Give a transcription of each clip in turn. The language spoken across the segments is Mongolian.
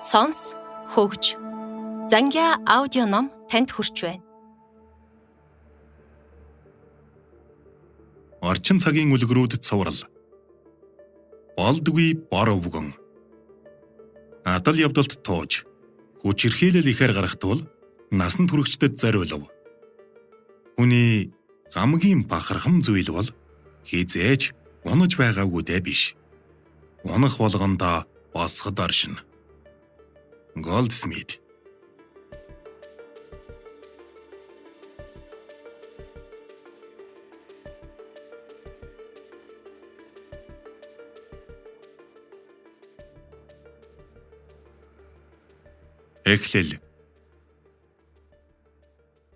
Сонс, хөгж. Зангиа аудио ном танд хүрч байна. Орчин цагийн үлгэрүүд цуврал. Болдгүй бор өвгөн. Адал явдалд тууж, хүч ирхийлэл ихээр гарахдвал насан туршигчдад зориулв. Хүний хамгийн бахархам зүйл бол хизээж унаж байгаагүй дэ биш. Унах болгондоо босгод оршин. Голдсмит. Эхлэл.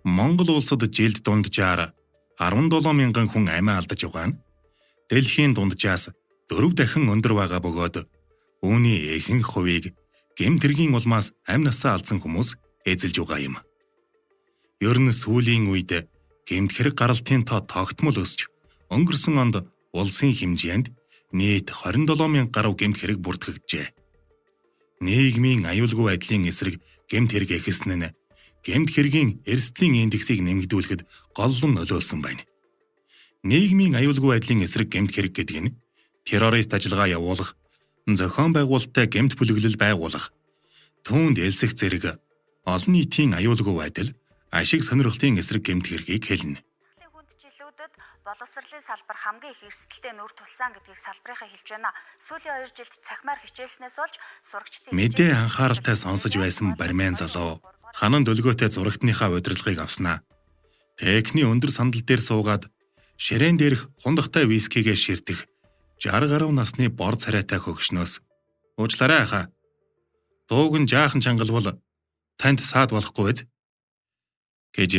Монгол улсад жилд дунджаар 17 мянган хүн амиа алдаж байгаа нь дэлхийн дунджаас 4 дахин өндөр байгаа бөгөөд үүний ихэнх хувийг гэмтэргийн улмаас амь насаа алдсан хүмүүс эзэлж байгаа юм. Ер нь сүүлийн үед гэмтхэрэг гаралтын тоо тогтмол өсч өнгөрсөн онд улсын хэмжээнд нийт 27 мянга гаруй гэмтхэрэг бүртгэгджээ. Нийгмийн аюулгүй байдлын эсрэг гэмт хэрэг ихсэн нь гэмт хэргийн эрсдлийн индексийг нэмэгдүүлэхэд голлон нөлөөлсөн байна. Нийгмийн аюулгүй байдлын эсрэг гэмт хэрэг гэдэг нь террорист ажиллагаа явуулах, зохион байгуулалттай гэмт бүлэглэл байгуулах, түүнд элсэх зэрэг олон нийтийн аюулгүй байдал, ашиг сонирхлын эсрэг гэмт хэргийг хэлнэ. Жилүүдэд боловсролын салбар хамгийн их эрсдэлтэй нүүр тулсан гэдгийг салбарынхаа хэлж байна. Сүүлийн 2 жилд цахимаар хичээлснээс болж сурагчдын мэдээ анхааралтай сонсож байсан бармен залуу ханан дөлгөөтэй зурагтныхаа удирдлагыг авснаа. Техникийн өндөр сандал дээр суугаад ширээн дээрх хундахтай вискигээ ширтэх 60 гаруй насны бор царайтай хөгшнөөс уучлаарай хаа. Дууг нь жаахан чангалвал танд саад болохгүй биз? гэж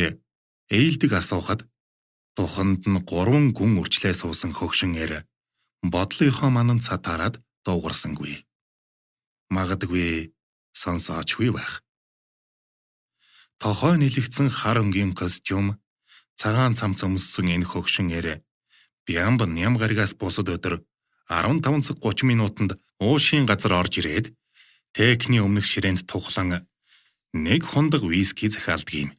ээлдэг асуухад туханд нь 3 гүн үрчлээ суусан хөгшин эр бодлынхоо манан цатаарад дуугарсангүй. Магадгүй сонсоочгүй байх. Тохой нэлэгдсэн хар өнгийн костюм, цагаан цамц өмссөн энэ хөгшин эр бямб ням гаригаас бусад өдөр 15 цаг 30 минутанд уушийн газар орж ирээд техникийн өмнөх ширээнд тухлан нэг хундаг виски захиалдаг юм.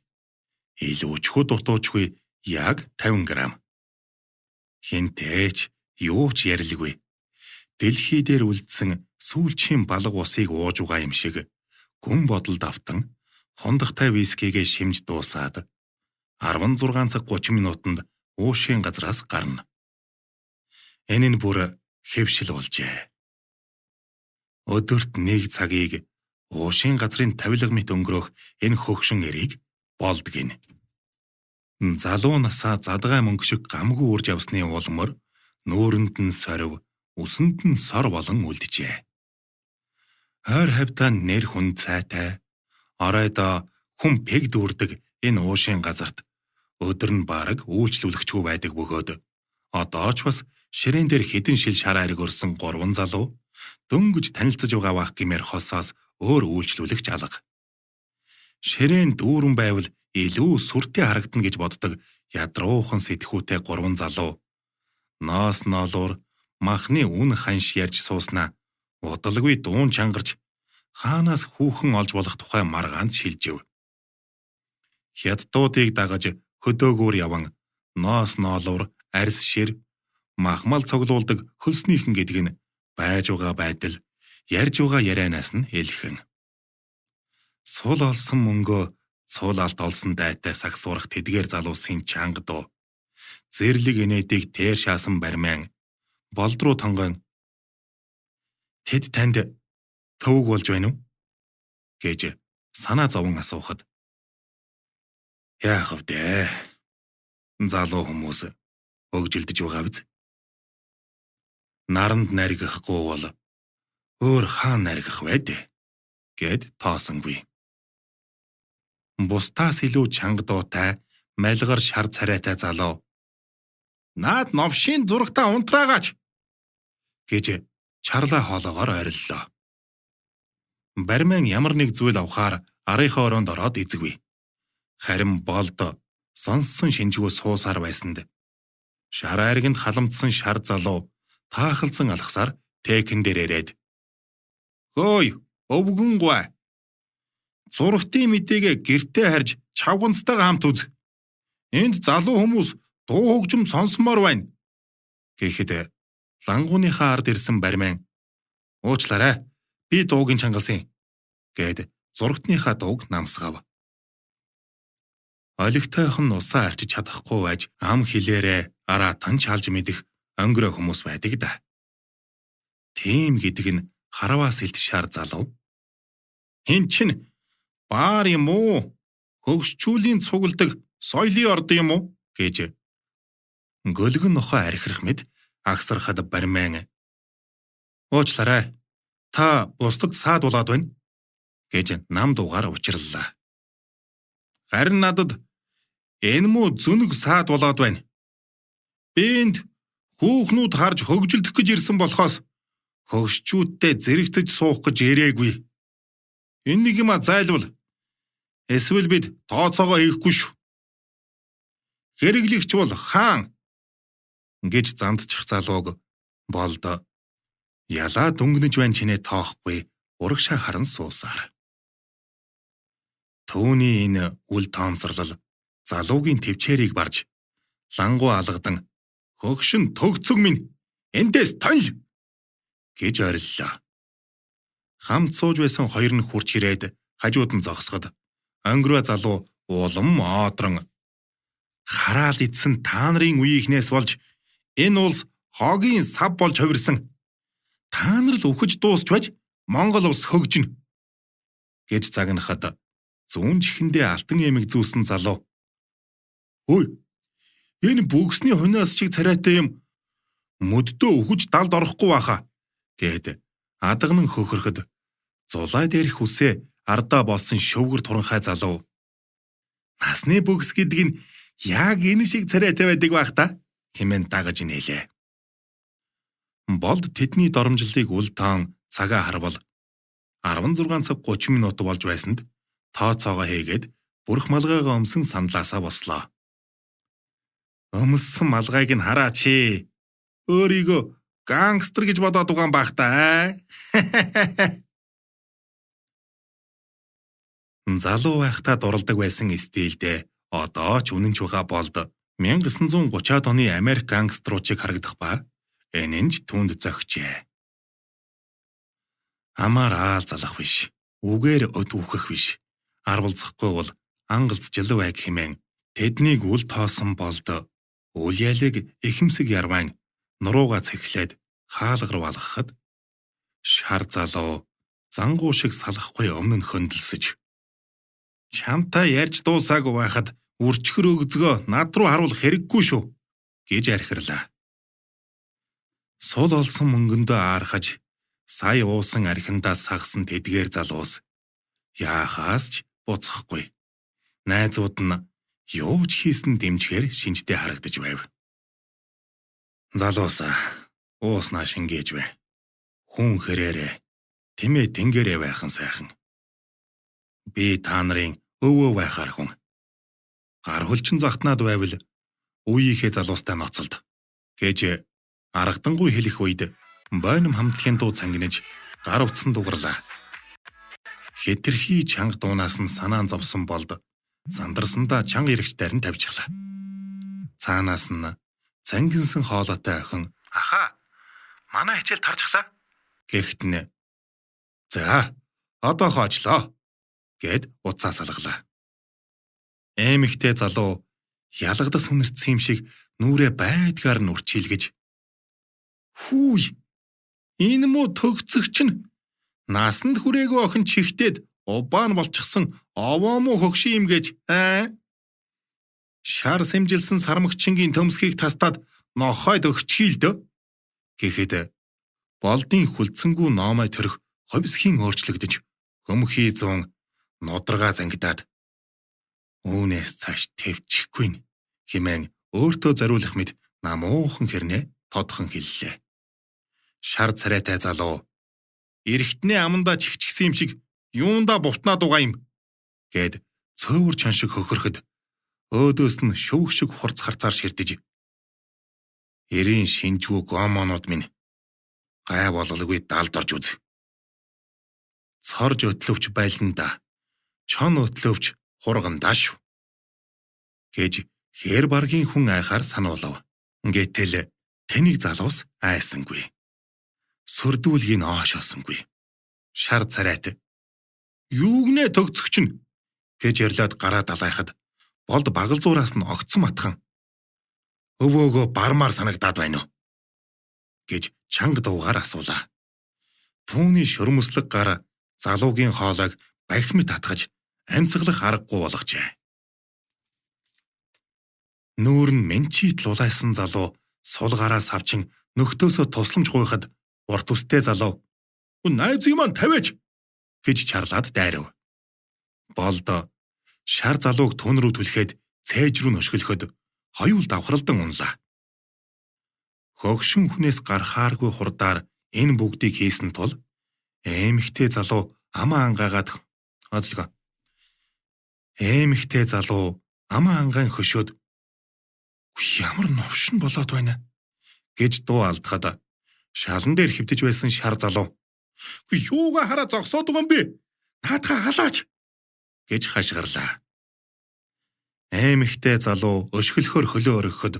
Илүүчгүй дутуучгүй яг 50 грамм. Хинтээч юу ч ярилгүй. Дэлхий дээр үлдсэн сүүлчийн балга усыг ууж байгаа юм шиг гүн бодолд автан хундахтай вискигээ шимж дуусаад 16 цаг 30 минутанд уушийн газраас гарна. Энэ нь бүр хэвшил болжээ. Өдөрт нэг цагийг уушийн газрын тавилга мэт өнгөрөх энэ хөгшин эрийг болдог гин. Залуу насаа задгай мөнгө шиг гамгүй урж явсны улмор нүүрэнд нь сорив, үсэнд нь сор болон үлджээ. Хойр хавтаа нэр хүн цайтай, оройдоо хүн пэг дүүрдэг энэ уушийн газарт өдөр нь бараг үйлчлүүлэгчгүй байдаг бөгөөд одоо ч бас ширээн дээр хідэн шил шар ариг өрсөн 3 залуу дөнгөж танилцаж байгаа бах гэмээр хосоос өөр үйлчлүүлэгч алга. Ширээн дүүрэн байвал илүү сүртэй харагдана гэж боддог ядруухан сэтгүүтэй 3 залуу ноос ноолуур махны үн ханш ярьж сууснаа удалгүй дуун чангарч хаанаас хүүхэн олж болох тухай маргаанд шилжив. Хятадуудыг дагаж хөдөөгөөр яван ноос ноолуур арьс шир махмал цоглуулдаг хөлснийхэн гэдэг нь байж байгаа байдал ярьж байгаа ярианаас нь хэлхэн. Сул олсон мөнгөө цул алт олсон дайтай сагсуурах тэдгээр залуусын чанга дуу. Зэрлэг инээдийг тэр шаасан бармен болд руу тонгон тэд танд төвөг болж байна уу? гэж санаа зовон асуухад яах вэ? Залуу хүмүүс өгжилдэж байгаа биз? Наранд наригахгүй бол өөр хаан наригах вэ? гэд тоосонгүй. Бусдаас илүү чанга дуутай, малгар шар царайтай залуу наад новшийн зурагтаа унтраагач гэж чарлаа хоолоогоор ориллоо. Бармен ямар нэг зүйл авахаар арийнхаа ороонд ороод эзэгвэ. Харин болд сонссон шинжгүй суусаар байсанд шар айрагнд халамтсан шар залуу таахалцсан алхасаар техникэн дээр ирээд "Хөөй, өвгөн гуай. Зургтын мэдээг гэртээ харж чавганцтайгаа хамт үз. Энд залуу хүмүүс дуу хөгжим сонсомоор байна. Гэхэд лангууныхаа ард ирсэн бариман уучлаарай. Би дуугийн чангалсан гэд зургтныхаа дууг намсгав. Олигтойхон усаа арчиж чадахгүй байж ам хилээрээ араа танч халж мэдэх өнгөрөө хүмүүс байдаг да. Тийм гэдэг нь хараваас илт шар залуу. Хин чин баар юм уу? Хөгшчүүлийн цугладаг соёлын орд юм уу? Гэж гөлгөн нохоо архирах мэд агсархад бариман уучлаарай. Та бусдад саад болоод байна гэж нам дуугаар учирлаа. Харин надад энэ муу зүнэг саад болоод байна. Би энд хүүхнүүд харж хөгжилдөх гэж ирсэн болохоос хөгшчүүдтэй зэрэгтэж суух гэж ирээгүй. Энэ нэг юм зайлвал эсвэл бид тооцоогоо хийхгүй шүү. Хэрэглэгч бол хаан гэж зандчих залууг болдо. Ялаа дүнгнэж байна чинээ тоохгүй урагшаа харан суусаар. Төвний энэ үл тоомсорлол залуугийн төвчээрийг барж лангуу алгадан хөгшин төгцөг минь эндээс тонь гэж ориллоо. Хамт сууж байсан хоёр нь хурж ирээд хажууд нь зогсоход өнгөрөө залуу уламоодрон хараал идсэн та нарын үеийнхнээс болж энэ улс хогийн сав болж хувирсан. Та нар л үхэж дуусч байж Монгол улс хөгжинэ гэж загнахад зүүн чихэндээ алтан эмэг зүүсэн залуу. Ой, энэ бүгсний хунаас чиг царайтай юм мөддөө үхэж далд орохгүй баха гэд адагнан хөхөрөхөд зулай дээрх үсээ ардаа болсон шөвгөр туранхай залуу. Насны бүгс гэдэг нь яг энэ шиг царайтай байдаг бах та хэмээн дагаж нээлээ. Болд тэдний доромжлыг үл таан цагаа харвал 16 цаг 30 минут болж байсанд тооцоогоо хийгээд бүрх малгайгаа өмсөн саналаасаа бослоо. Өмссөн малгайг нь хараач. Өөрийгөө гангстер гэж бодоод байгаа юм бах та. Залуу байхдаа дурладаг байсан стилдээ одоо ч үнэнч байгаа болд 1930-аад оны Америк гангструудыг харагдах ба энэ нь ч түнд зөгчээ. Амар аал залах биш. Үгээр өд үхэх биш. Арвалцахгүй бол ангалц жил байг хэмээн тэднийг үл тоосон болд үл ялыг эхэмсэг ярван нурууга цэхлээд хаалгаар балгахад шар залуу зангуу шиг салахгүй өмнө нь хөндлөсөж чамтай ярьж дуусаагүй байхад үрчхэр өгзгөө над руу харуулах хэрэггүй шүү гэж архирлаа. Сул олсон мөнгөндөө аархаж сая уусан архиндаа сагсан тэдгээр залуус яахаас ч буцахгүй. Найзууд нь юу ч хийсэн дэмжихээр шинжтэй харагдаж байв. Залуусаа ууснаа шингээж бай. Хүн хэрээрээ тэмээ тэнгэрээ байхан сайхан. Би та нарын өвөө байхаар хүн. Гар хөлчин захтнаад байвал үеийнхээ залуустай ноцолд гэж аргадангуй хэлэх үед бойном хамтлагийн дуу цангинаж гар утсан дугарлаа. Хэтэрхий чанга дуунаас нь санаан зовсон болд сандарсандаа чанга ирэгчдээр нь тавьчихлаа. Цаанаас нь цангинсан хоолойтой охин аха манай хичээл тарчихлаа гэхэд нь за одоо хоочлоо гэд уцаа салгалаа. Эмэгтэй залуу ялгадас үнэртсэн юм шиг нүрээ байдгаар нь үрчилгэж хүй энэ муу төгцөгч нь насанд хүрээгүй охин чихтээд убаан болчихсон овоо муу хөгшин юм гэж шар сэмжилсэн сармагчингийн төмсгийг тастаад нохойд өгчихийл дөө гэхэд болдын хүлцэнгүү номой төрөх ховсхийн өөрчлөгдөж хөмхий зүүн нудрага зангидаад үүнээс цааш төвчихгүй хэмээн өөртөө зориулах мэд намуухан хэрнээ тодхон хэллээ. Шар царайтай залуу эрэгтнээ амандаа чихчихсэн юм шиг юундаа бутнаа дугаа юм гэд цөөвөр чан шиг хөхөрөхөд өөдөөс нь шөвг шиг хурц харцаар ширдэж эрийн шинжгүй гомонууд минь гай бололгүй далд орж үз. цорж өтлөвч байланда чон өтлөвч хургандаа шүү. Гэж хээр баргийн хүн айхаар сануулав. Гэтэл тэнийг залуус айсангүй. Сүрдүүлгийг оошоосонгүй. Шар царайт юугнэ төгцөгч нь гэж ярьлаад гараа далайхад болд багалзуураас нь огцсон матхан өвөөгөө бармаар санагдаад байна уу гэж чанга дуугаар асуулаа. Түүний шөрмөслөг гар залуугийн хоолойг бахимд татгаж амьсгалах аргагүй болгожээ. Нүүр нь менчит лулайсан залуу сул гараас авчин нөхдөөсөө тусламж гуйхад урт үстэй залуу найз юм тавиач гэж чарлаад дайрав. Болдо шар залууг түн рүү түлхээд цээж рүү нөшгөлөхөд хоёул давхралдан унлаа. Хогшин хүнээс гарахааргүй хурдаар энэ бүгдийг хийсэн тул эмэгтэй залуу амаа ангаагаад амаа ангаан хөшөөд ямар новшин болоод байна гэж дуу алдахад шалан дээр хөвтөж байсан шар залуу юугаа хараа зогсоод байгаа юм бэ? Наадхаа халаач гэж хашгирлаа. Эмэгтэй залуу өшгөлөхөр хөлөө өргөхөд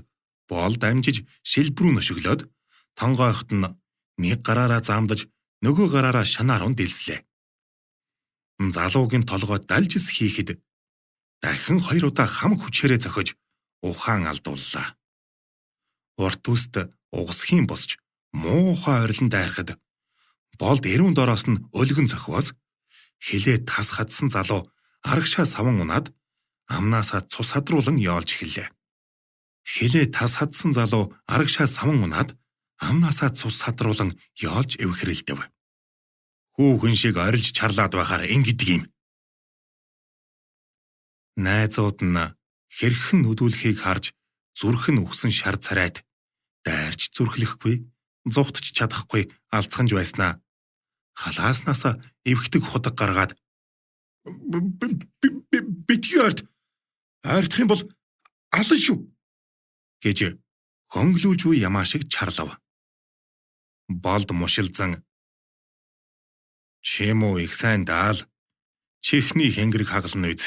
боол дамжиж шилбрүү нөшөглөөд тонгойхот нь нэг гараараа заамдаж нөгөө гараараа шанаар он дэлслээ. Залуугийн толгой далжис хийхэд дахин 2 удаа хам хүчээрээ зохиж ухаан алдууллаа. Урт үст угсхийн босч муухай орилон дайрахад болд эрүүн дороос нь өлгөн зохиос хилээ тас хадсан залуу арагшаа саван унаад амнаасаа цус хадруулан яолж эхэллээ. Хилээ тас хадсан залуу арагшаа саван унаад амнаасаа цус хадруулан яолж эвхрэлдэв. Хүүхэн шиг орилж чарлаад байхаар ингэдэг юм. Найзууд нь хэрхэн нүдүүлэхийг харж зүрхэн үхсэн шар царайд дайрч зүрхлэхгүй, зугтж чадахгүй алцханж байснаа халааснаас эвхдэг худаг гаргаад битгий ойртох юм бол алан шүү гэж хонглуулж буй ямаа шиг чарлав. Болд мушилзан чимүү их сайн даал чихний хэнгэрэг хагална үз.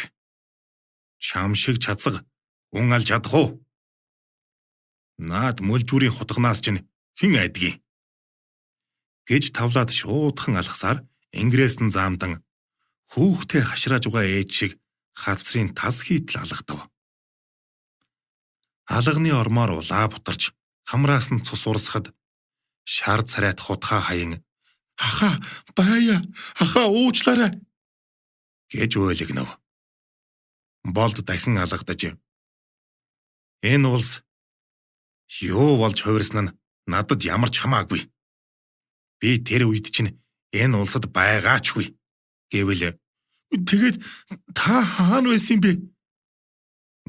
Чам шиг чацаг ун алж чадах уу? Наад мөлжүүрийн хутгнаас чинь хэн айдгийг гэж тавлаад шуудхан алхасаар ингрээс нь заамдан хүүхдээ хашрааж байгаа ээж шиг халцрын тас хийтэл алгадав. Алганы ормоор улаа бутарч хамраас нь цус урсахад шар царайт хутгаа хаян хахаа бая хахаа уучлаарай гэж уйлгнав. Болд дахин алгадаж энэ улс юу болж хувирсан нь надад ямар ч хамаагүй. Би тэр үед чинь энэ улсад байгаачгүй гэвэл тэгээд та хаана байсан бэ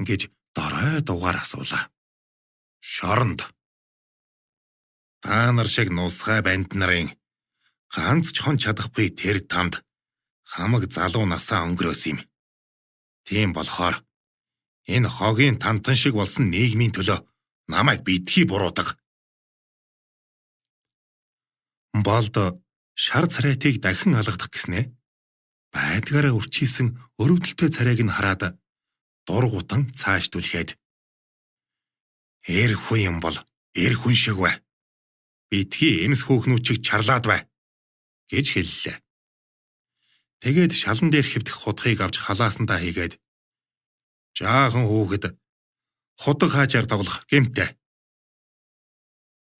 гэж дорой дугаар асуулаа. Шоронд. Та нар шиг нусгай банд нарын ганц ч хон чадахгүй тэр тамд хамаг залуу насаа өнгөрөөс юм. Тийм болохоор энэ хогийн тантан шиг болсон нийгмийн төлөө намайг битгий буруудаг. Болд шар царайтыг дахин алгадах гэснээ байдгаараа үрчийсэн өрөвдөлтөй царайг нь хараад дургутан цааш түлхээд эр хүн юм бол эр хүн шиг бай. Битгий эмс хүүхнүүд чиг чарлаад бай гэж хэллээ. Тэгээд шалан дээр хэвдэх хутгийг авч халаасандаа хийгээд жаахан хүүхэд худаг хаажаар тоглох гэмтэй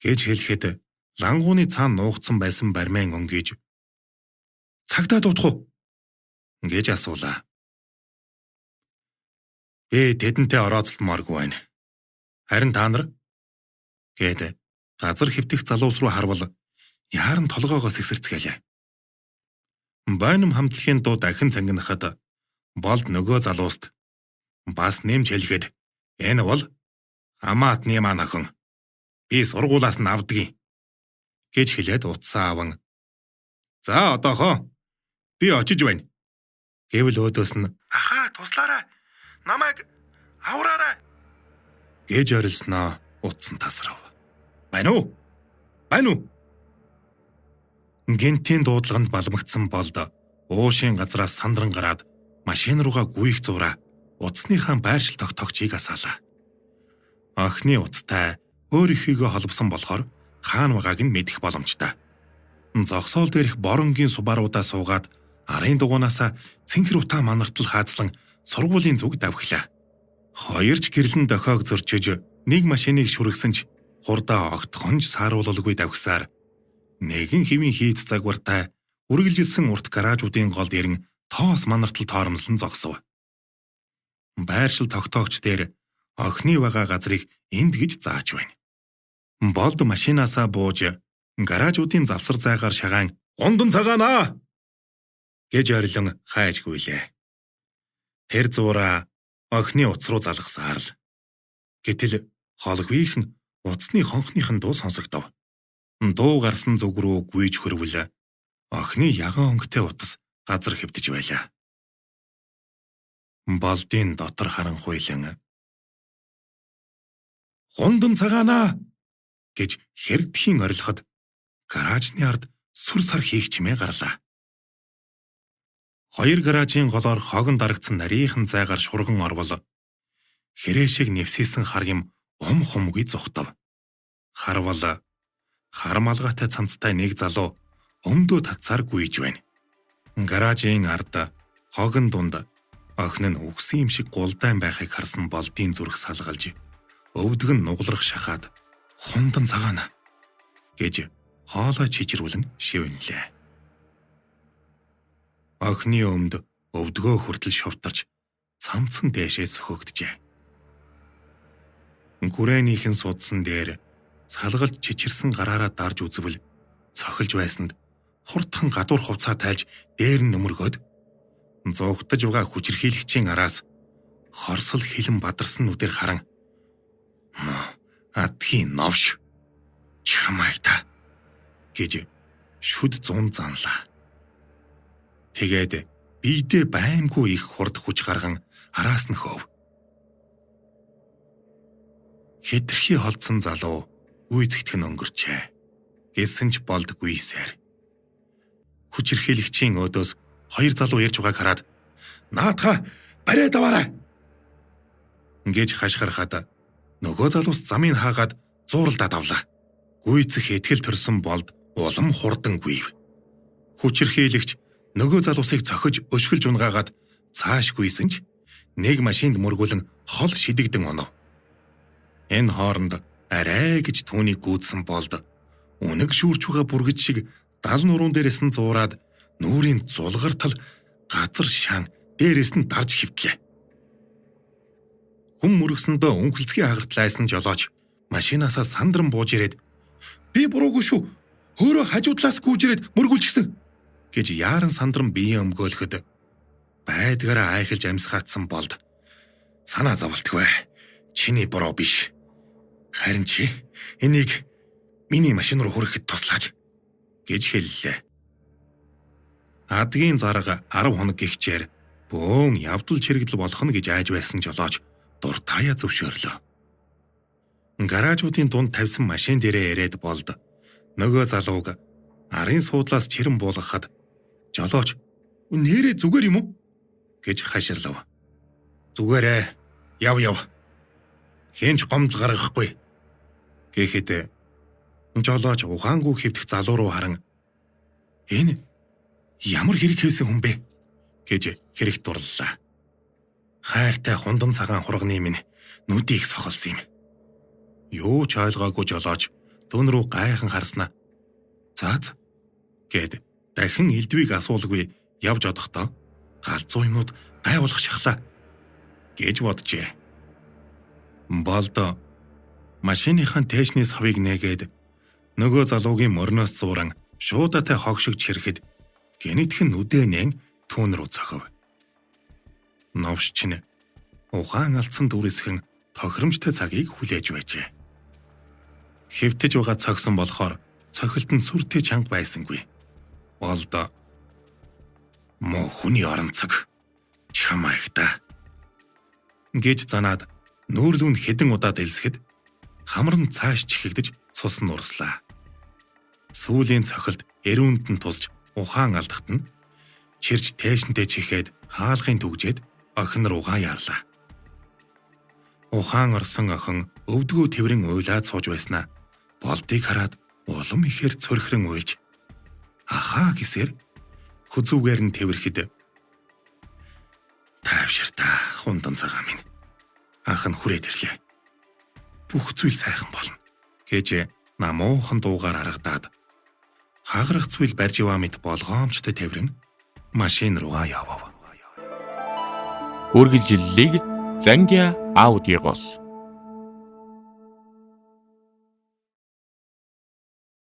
гэж хэлэхэд лангууны цаана нуугдсан байсан бармайн өнгөж цагдаа дутах уу гэж асуулаа. Би тэдэнтэй орооцолмооргүй байна. Харин та нар гээд газар хэвтэх залуус руу харвал яаран толгоогоос ихсэрцгээлээ. Байнам хамтлагийн дуу дахин цангинахад болд нөгөө залууст бас нэмж хэлэхэд энэ бол хамаатны маань охин. Би сургуулаас нь авдгийг гэж хэлээд утсаа аван за одоохоо би очиж байна гэвэл өөдөөс нь ахаа туслаарай намайг авраарай гэж орилсноо утсан тасрав. Байна уу? Гэнтийн дуудлаганд баламгдсан болд Уушийн газраас сандран гараад машин руугаа гүйх зураа утасныхаа байршил тогтоогчийг асаалаа. Охины утастай өөр ихийгөө холбосон болохоор хаана байгааг нь мэдэх боломжтой. Зогсоол дээрх боронгийн субаруудаа суугаад арын дугуйнаасаа цэнхэр утаа манартал хаазлан сургуулийн зүг давхилаа. Хоёрч гэрлэн дохиог зөрчиж нэг машиныг шүргсэн ч хурдаа огт хонж сааруулалгүй давхисаар нэгэн хэвийн хийц загвартай үргэлжилсэн урт гаражуудын голд ирэн тоос манартал тоормслон зогсов. Байршил тогтоогч дээр охины байгаа газрыг энд гэж зааж байна. Болд машинаасаа бууж гаражуудын завсар зайгаар шагаан "Ундан цагаанаа" гэж орилон хайжгүйлээ. Тэр зураа охины утас руу залгасаар л. Гэтэл холгүйхэн утасны хонхныхын дуу сонсогдов. Дуу гарсан зүг рүү гүйж хөрвөл охины ягаан өнгөтэй утас газар хэвтэж байлаа. Болдын дотор харанхуйлан "Хундан цагаанаа" гэж хэрдхийн орилоход гаражны ард сүр сар хийх чимээ гарлаа. Хоёр гаражийн голоор хогон дарагдсан нарийнхан зайгаар шурган орвол хэрэг шиг нэвсээсэн хар юм хумгүй зүхтав. Харвал хармалгаатай цамцтай нэг залуу өмдөө татсаар гүйж байна. Гаражийн ард хогон дунд охин нь үхсэн юм шиг гулдайн байхыг харсан Болдын зүрх салгалж өвдөг нь нуглах шахаад "Хундан цагаана" гэж хоолой чижрүүлэн шивнэлээ. Охины өмд өвдгөө хүртэл шовтарч цамцсан дээшээ сөхөгдөжээ. Гүрээнийхэн судсан дээр салгалж чичирсэн гараараа дарж үзвэл цохилж байсанд хурдхан гадуур хувцаа тайлж дээр нь нөмөргөөд зугтаж байгаа хүчирхийлэгчийн араас хорсол хилэн бадарсан нүдээр харан "Адхийн новш чамайта" гэж шүд зун занлаа. Тэгээд биедээ баймгүй их хурд хүч гарган араас нь хөөв. Хэтэрхий холдсон залуу үйцэгтхэн өнгөрчээ. Гэлсэн ч болдгүйсээр. Хүчирхийлэгчийн өдөөс хоёр залуу ирж байгааг хараад "Наатха бариад аваарай" гэж хашгирахад нөгөө залуус замыг хаагаад зууралдаад авлаа. Гүйцэх итгэл төрсөн Болд улам хурдан гүйв. Хүчирхийлэгч нөгөө залуусыг цохиж өшгөлж унгаагаад цааш гүйсэн ч нэг машинд мөргүүлэн хол шидэгдэн онов. Энэ хооронд арай гэж түүнийг гүйдсэн Болд үнэг шүүрч байгаа бүргэж шиг дал нуруунд дээрээс нь зуураад нүрийн зулгартал газар шаан дээрээс нь дарж хөвтлээ. Хүм мөргсөндөө өнхөлцгийн хагартлайсан жолооч машинаасаа сандран бууж ирээд "Би буруугүй шүү. Өөрөө хажуудлаас гүйж ирээд мөргүүлчихсэн" гэж яаран сандран биеэ өмгөөлөхөд байдгаараа айхалж амьсгаатсан Болд "Санаа зовлтгүй. Чиний буруу биш. Харин чи энийг миний машин руу хүрэхэд туслаач" гэж хэллээ. Адгийн зарга 10 хоног гихчээр бөөн явдал чирэгдэл болох нь гэж айж байсан жолооч дуртаяа зөвшөөрлөө. Гаражуудын дунд тавьсан машин дээрээ ирээд Болд нөгөө залууг арын суудлаас чирэн буулгахад жолооч "Нэрээ зүгээр юм уу?" гэж хаширлав. "Зүгээрээ. Яв. Хинч гомдол гаргахгүй" гэхэд жолооч ухаангүй хэвдэх залуу руу харан "Энэ ямар хэрэг хийсэн хүн бэ?" гэж хэрэг дурлалаа. "Хайртай хундан цагаан хурганы минь нүдийг сохолсон юм." Юу ч ойлгоогүй жолооч дүүн рүү гайхан харснаа "Заац" гэд дахин элдвийг асуулгүй явж одохдоо галзуу юмнууд гай болох шахлаа гэж боджээ. Болд машиныхаа тээшний савыг нээгээд нөгөө залуугийн мөрнөөс зууран шуудатай хогшигч хэрэхэд гэнэтхэн нүдэнэн түүн рүү цохив. Новш чинь ухаан алдсан дүрсгэн тохиромжтой цагийг хүлээж байжээ. Хэвтэж байгаа цогсон болохоор цохилт нь сүртэй чанга байсангүй. Болд "Мо хүний орон цаг чамайхта" гэж занаад нүүрлүүнд хэдэн удаа дэлсэхэд хамар нь цааш чихэгдэж цус нь урслаа. Сүүлийн цохилт эрүүнд нь тусж ухаан алдахт нь хашгирч тээшнтэй чихээд хаалгын түгжээд охин руугаа яарлаа. Ухаан орсон охин өвдгөө тэврэн уйлаад сууж байснаа болдыг хараад улам ихээр цорхирон уйлж ахаа гэсээр хүзүүгээр нь тэврэхэд таавширтаа хундан цагаан минь ах нь хүрээд ирлээ. Бүх зүйл сайхан болно гэж намуухан дуугаар аргадаад хагарах зүйл барьж яваа мэт болгоомжтой тэврэн машин руугаа явав. Үргэлжлэлийг Зангиа аудиогоос